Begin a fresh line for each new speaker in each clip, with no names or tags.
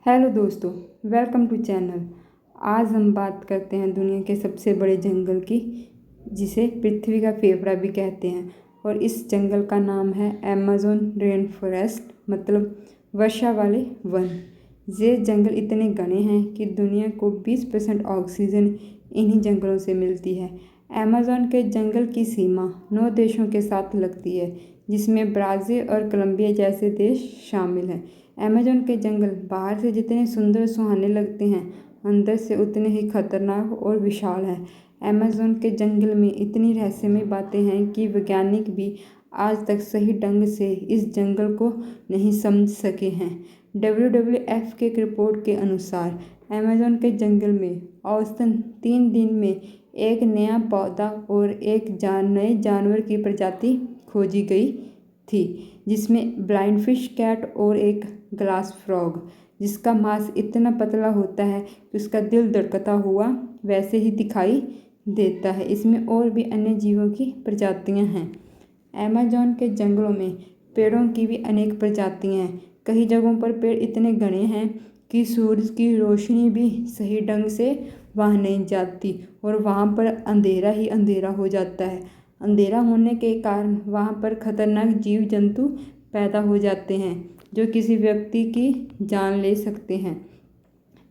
Hello दोस्तों, welcome to channel. आज हम बात करते हैं दुनिया के सबसे बड़े जंगल की, जिसे पृथ्वी का फेफड़ा भी कहते हैं। और इस जंगल का नाम है अमेज़न रेन फॉरेस्ट, मतलब वर्षा वाले वन। ये जंगल इतने घने हैं कि दुनिया को 20% ऑक्सीजन इन्हीं जंगलों से मिलती है। अमेज़न के जंगल की सीमा 9 देशों के साथ लगती है, जिसमें ब्राज़ील और कोलंबिया जैसे देश शामिल हैं। अमेज़न के जंगल बाहर से जितने सुंदर सुहाने लगते हैं, अंदर से उतने ही खतरनाक और विशाल हैं। अमेज़न के जंगल में इतनी रहस्यमय बातें हैं कि वैज्ञानिक भी आज तक सही ढंग से इस जंगल को नहीं समझ सके हैं। WWF के एक रिपोर्ट के अनुसार अमेज़न के जंगल में औसतन 3 दिन में एक नया पौधा और एक नए जानवर की प्रजाति खोजी गई थी, जिसमें ब्लाइंड फिश कैट और एक ग्लास फ्रॉग, जिसका मांस इतना पतला होता है कि उसका दिल धड़कता हुआ वैसे ही दिखाई देता है। इसमें और भी अन्य जीवों की प्रजातियां हैं। अमेज़न के जंगलों में पेड़ों की भी अनेक प्रजातियां हैं। कई जगहों पर पेड़ इतने घने हैं कि सूरज की रोशनी भी सही ढंग से वहाँ नहीं जाती और वहाँ पर अंधेरा ही अंधेरा हो जाता है। अंधेरा होने के कारण वहाँ पर खतरनाक जीव जंतु पैदा हो जाते हैं, जो किसी व्यक्ति की जान ले सकते हैं।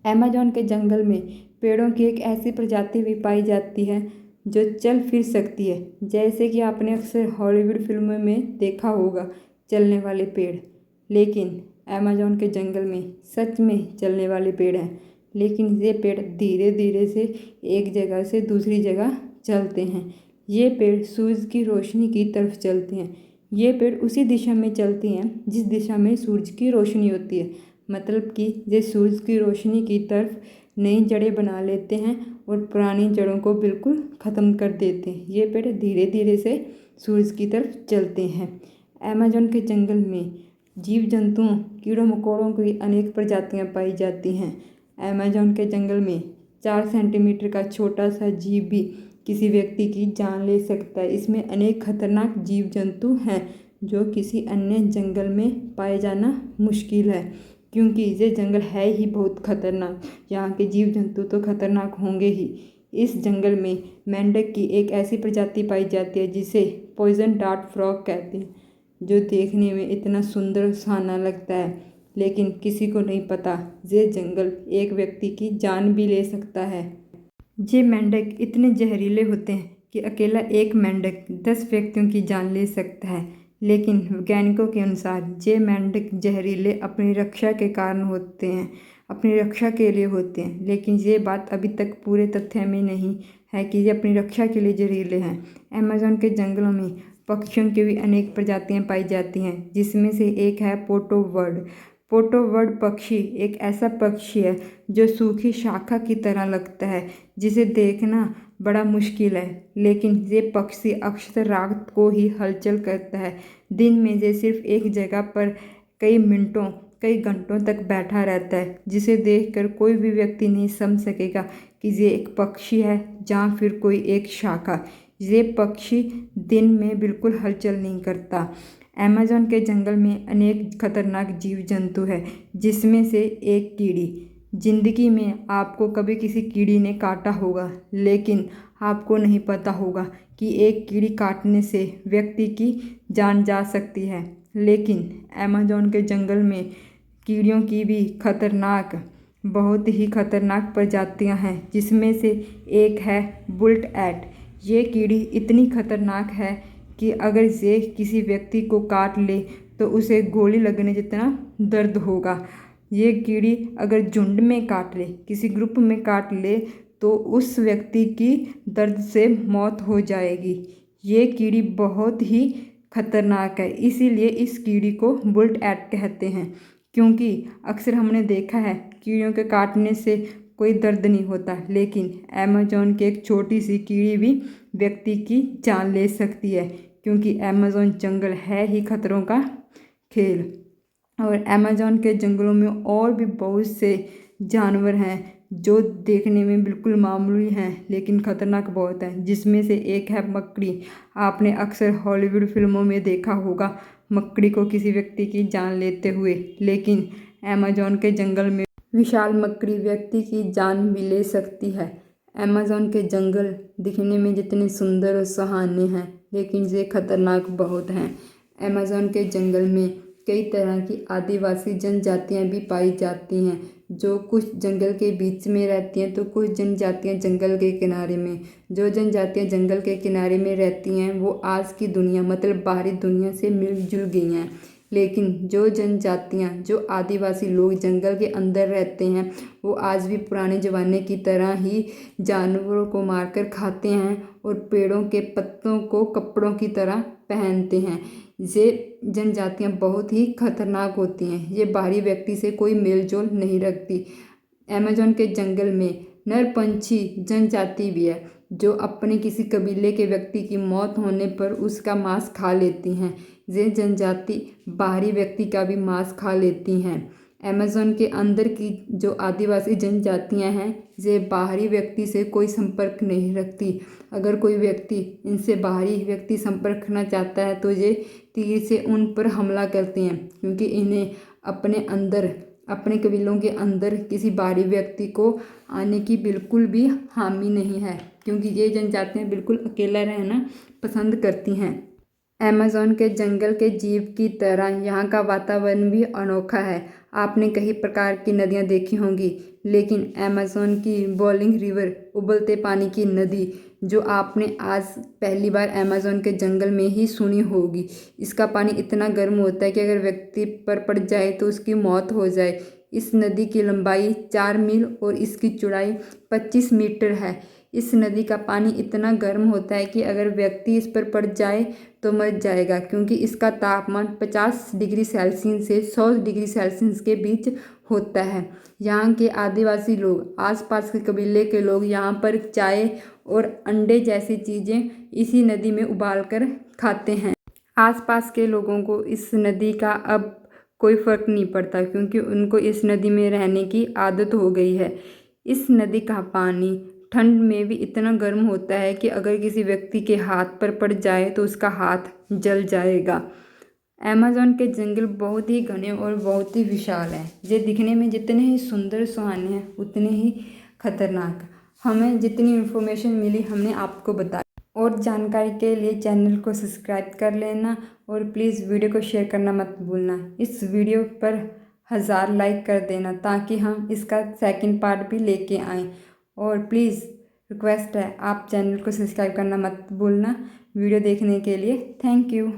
अमेज़न के जंगल में पेड़ों की एक ऐसी प्रजाति भी पाई जाती है जो चल फिर सकती है, जैसे कि आपने अक्सर हॉलीवुड फिल्मों में देखा होगा, चलने वाले पेड़। लेकिन अमेज़न के जंगल में सच में चलने वाले पेड़ हैं, लेकिन ये पेड़ धीरे धीरे से एक जगह से दूसरी जगह चलते हैं। ये पेड़ सूरज की रोशनी की तरफ चलते हैं। ये पेड़ उसी दिशा में चलती हैं जिस दिशा में सूरज की रोशनी होती है, मतलब कि ये सूरज की रोशनी की तरफ नई जड़ें बना लेते हैं और पुरानी जड़ों को बिल्कुल ख़त्म कर देते हैं। ये पेड़ धीरे धीरे से सूरज की तरफ चलते हैं। अमेज़न के जंगल में जीव जंतुओं, कीड़ों मकोड़ों की अनेक प्रजातियां पाई जाती हैं। अमेज़न के जंगल में 4 सेंटीमीटर का छोटा सा जीव भी किसी व्यक्ति की जान ले सकता है। इसमें अनेक खतरनाक जीव जंतु हैं जो किसी अन्य जंगल में पाए जाना मुश्किल है, क्योंकि ये जंगल है ही बहुत खतरनाक। यहाँ के जीव जंतु तो खतरनाक होंगे ही। इस जंगल में मेंढक की एक ऐसी प्रजाति पाई जाती है जिसे पॉइजन डार्ट फ्रॉग कहते हैं, जो देखने में इतना सुंदर सुहाना लगता है, लेकिन किसी को नहीं पता ये जंगल एक व्यक्ति की जान भी ले सकता है। ये मेंढक इतने जहरीले होते हैं कि अकेला एक मेंढक 10 व्यक्तियों की जान ले सकता है। लेकिन वैज्ञानिकों के अनुसार ये मेंढक जहरीले अपनी रक्षा के कारण होते हैं, अपनी रक्षा के लिए होते हैं। लेकिन ये बात अभी तक पूरे तथ्य में नहीं है कि ये अपनी रक्षा के लिए जहरीले हैं। अमेज़न के जंगलों में पक्षियों की भी अनेक प्रजातियां पाई जाती हैं, जिसमें से एक है पोटो बर्ड। पोटो बर्ड पक्षी एक ऐसा पक्षी है जो सूखी शाखा की तरह लगता है, जिसे देखना बड़ा मुश्किल है। लेकिन ये पक्षी अक्सर रात को ही हलचल करता है। दिन में ये सिर्फ एक जगह पर कई मिनटों, कई घंटों तक बैठा रहता है, जिसे देखकर कोई भी व्यक्ति नहीं समझ सकेगा कि ये एक पक्षी है या फिर कोई एक शाखा। ये पक्षी दिन में बिल्कुल हलचल नहीं करता। अमेज़न के जंगल में अनेक खतरनाक जीव जंतु है, जिसमें से एक कीड़ी। जिंदगी में आपको कभी किसी कीड़ी ने काटा होगा, लेकिन आपको नहीं पता होगा कि एक कीड़ी काटने से व्यक्ति की जान जा सकती है। लेकिन अमेज़न के जंगल में कीड़ियों की भी खतरनाक, बहुत ही खतरनाक प्रजातियां हैं, जिसमें से एक है बुल्ट एट। ये कीड़ी इतनी खतरनाक है कि अगर ये किसी व्यक्ति को काट ले तो उसे गोली लगने जितना दर्द होगा। ये कीड़ी अगर झुंड में काट ले, किसी ग्रुप में काट ले, तो उस व्यक्ति की दर्द से मौत हो जाएगी। ये कीड़ी बहुत ही खतरनाक है, इसीलिए इस कीड़ी को बुल्ट एट कहते हैं। क्योंकि अक्सर हमने देखा है कीड़ियों के काटने से कोई दर्द नहीं होता, लेकिन अमेज़न की एक छोटी सी कीड़ी भी व्यक्ति की जान ले सकती है, क्योंकि अमेज़न जंगल है ही खतरों का खेल। और अमेज़न के जंगलों में और भी बहुत से जानवर हैं जो देखने में बिल्कुल मामूली हैं, लेकिन खतरनाक बहुत हैं। जिसमें से एक है मकड़ी। आपने अक्सर हॉलीवुड फिल्मों में देखा होगा मकड़ी को किसी व्यक्ति की जान लेते हुए, लेकिन अमेज़न के जंगल में विशाल मकड़ी व्यक्ति की जान भी ले सकती है। अमेज़न के जंगल दिखने में जितने सुंदर और सुहाने हैं, लेकिन ये खतरनाक बहुत हैं। अमेज़न के जंगल में कई तरह की आदिवासी जनजातियां भी पाई जाती हैं, जो कुछ जंगल के बीच में रहती हैं तो कुछ जनजातियां जंगल के किनारे में। जो जनजातियां जंगल के किनारे में रहती हैं वो आज की दुनिया मतलब बाहरी दुनिया से मिलजुल गई हैं, लेकिन जो जनजातियां जो आदिवासी लोग जंगल के अंदर रहते हैं वो आज भी पुराने ज़माने की तरह ही जानवरों को मारकर खाते हैं और पेड़ों के पत्तों को कपड़ों की तरह पहनते हैं। ये जनजातियां बहुत ही खतरनाक होती हैं। ये बाहरी व्यक्ति से कोई मेल जोल नहीं रखती। अमेज़न के जंगल में नरपंछी जनजाति भी है, जो अपने किसी कबीले के व्यक्ति की मौत होने पर उसका मांस खा लेती हैं। ये जनजाति बाहरी व्यक्ति का भी मांस खा लेती हैं। अमेज़न के अंदर की जो आदिवासी जनजातियां हैं ये बाहरी व्यक्ति से कोई संपर्क नहीं रखती। अगर कोई व्यक्ति इनसे बाहरी व्यक्ति संपर्क करना चाहता है तो ये तीर से उन पर हमला करते हैं, क्योंकि इन्हें अपने अंदर अपने कबीलों के अंदर किसी बाहरी व्यक्ति को आने की बिल्कुल भी हामी नहीं है, क्योंकि ये जनजातियां बिल्कुल अकेला रहना पसंद करती हैं। अमेज़न के जंगल के जीव की तरह यहाँ का वातावरण भी अनोखा है। आपने कई प्रकार की नदियाँ देखी होंगी, लेकिन अमेज़न की बॉइलिंग रिवर उबलते पानी की नदी जो आपने आज पहली बार अमेज़न के जंगल में ही सुनी होगी। इसका पानी इतना गर्म होता है कि अगर व्यक्ति पर पड़ जाए तो उसकी मौत हो जाए। इस नदी की लंबाई 4 मील और इसकी चौड़ाई 25 मीटर है। इस नदी का पानी इतना गर्म होता है कि अगर व्यक्ति इस पर पड़ जाए तो मर जाएगा, क्योंकि इसका तापमान 50 डिग्री सेल्सियस से 100 डिग्री सेल्सियस के बीच होता है। यहाँ के आदिवासी लोग, आसपास के कबीले के लोग यहाँ पर चाय और अंडे जैसी चीज़ें इसी नदी में उबालकर खाते हैं। आसपास के लोगों को इस नदी का अब कोई फ़र्क नहीं पड़ता, क्योंकि उनको इस नदी में रहने की आदत हो गई है। इस नदी का पानी ठंड में भी इतना गर्म होता है कि अगर किसी व्यक्ति के हाथ पर पड़ जाए तो उसका हाथ जल जाएगा। अमेज़न के जंगल बहुत ही घने और बहुत ही विशाल हैं। ये दिखने में जितने ही सुंदर सुहाने हैं उतने ही खतरनाक। हमें जितनी इन्फॉर्मेशन मिली हमने आपको बताया। और जानकारी के लिए चैनल को सब्सक्राइब कर लेना और प्लीज़ वीडियो को शेयर करना मत भूलना। इस वीडियो पर 1000 लाइक कर देना ताकि हम इसका सेकंड पार्ट भी लेके आएँ। और प्लीज़ रिक्वेस्ट है, आप चैनल को सब्सक्राइब करना मत भूलना। वीडियो देखने के लिए थैंक यू।